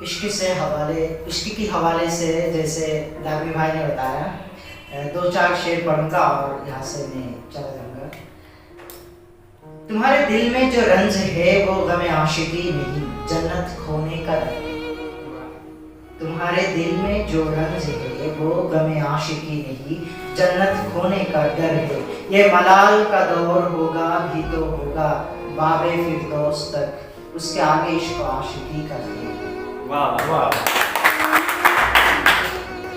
इश्क की हवाले से जैसे दावी भाई ने बताया, दो चार शेर पढ़ूंगा और यहाँ से मैं चला जाऊंगा। तुम्हारे दिल में जो रंज है वो गम आशिकी नहीं, जन्नत खोने का डर। तुम्हारे दिल में जो रंज है वो गम आशिकी नहीं, जन्नत खोने का डर है। ये मलाल का दौर होगा भी तो होगा बाबे फिरदौस तक, उसके आगे इश्क आशिकी का है। वाह वाह।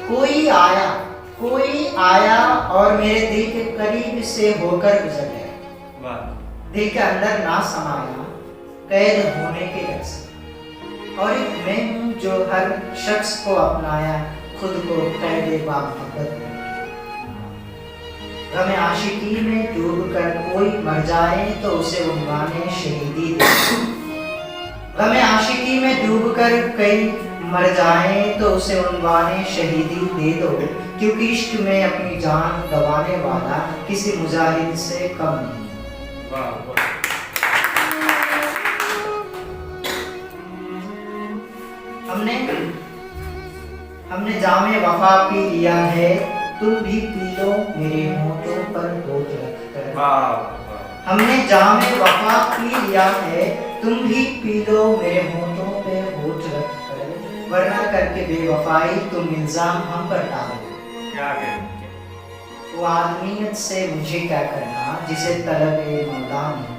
कोई आया और मेरे दिल के करीब से होकर गुजर गया। वाह। दिल के अंदर ना समाया कैद होने के डर से। और एक मैं हूँ जो हर शख्स को अपनाया खुद को कैद मोहब्बत में। गम आशिकी में डूब कर कोई मर जाए तो उसे उन्वाने शहीदी दे। गम आशिकी में डूब कर कई मर जाए तो उसे उन्वाने शहीदी दे दो, क्योंकि इश्क में अपनी जान गंवाने वाला किसी मुजाहिद से कम नहीं। वाह वाह। हमने जामे वफा पी लिया है, तुम भी पी लो मेरे होठों पर होठ रखकर। वाह। हमने जामे वफा पी लिया है, तुम भी पी लो मेरे होठों पे होठ रखकर, वरना करके बेवफाई तुम इल्जाम हम पर डालो। क्या कहें? वो आदमियत से मुझे क्या करना जिसे तलब मौला नहीं।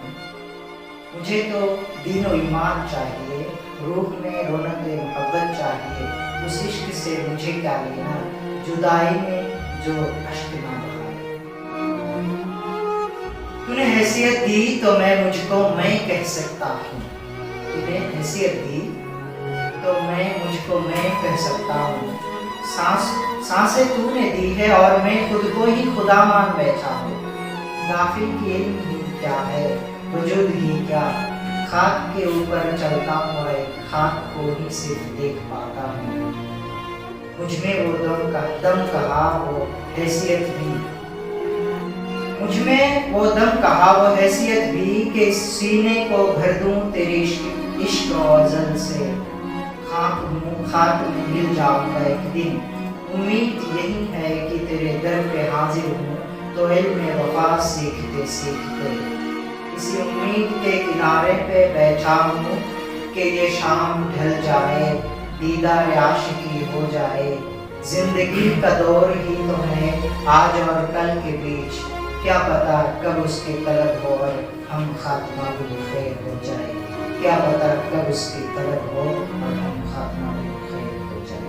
मुझे तो दीन और ईमान चाहिए, रूह में रौनक मोहब्बत चाहिए। उस इश्क से मुझे क्या लेना जुदाई में जो अश्क ना बहाए। तूने हैसियत दी तो मैं मुझको मैं कह सकता हूँ। तूने हैसियत दी तो मैं मुझको मैं कह सकता हूँ। सांसें तूने दी है और मैं खुद को ही खुदा मान बैठा हूँ। गाफिल की इल्म ही क्या है, वजूद ही क्या। खाक के ऊपर चलता हुआ एक खाक को ही सिर्फ देख पाता हूँ। मुझमें वो दम कहा वो हैसियत भी, मुझमें वो दम कहा वो हैसियत भी कि इस सीने को भर दूं तेरे इश्क और जल से। खाक में मिल जाऊंगा एक दिन। उम्मीद यही है कि तेरे दर पे हाजिर हूँ तो इल्म वफा सीखते सीखते। इसी उम्मीद के किनारे पे बैठा हूँ कि ये शाम ढल जाए, दीदार आशिकी हो जाए। जिंदगी का दौर ही तो है आज और कल के बीच, क्या पता कब उसके तलब हो और हम खात्मा भी खैर हो जाए। क्या पता कब उसकी तलब हो और हम खात्मा भी खैर हो जाए।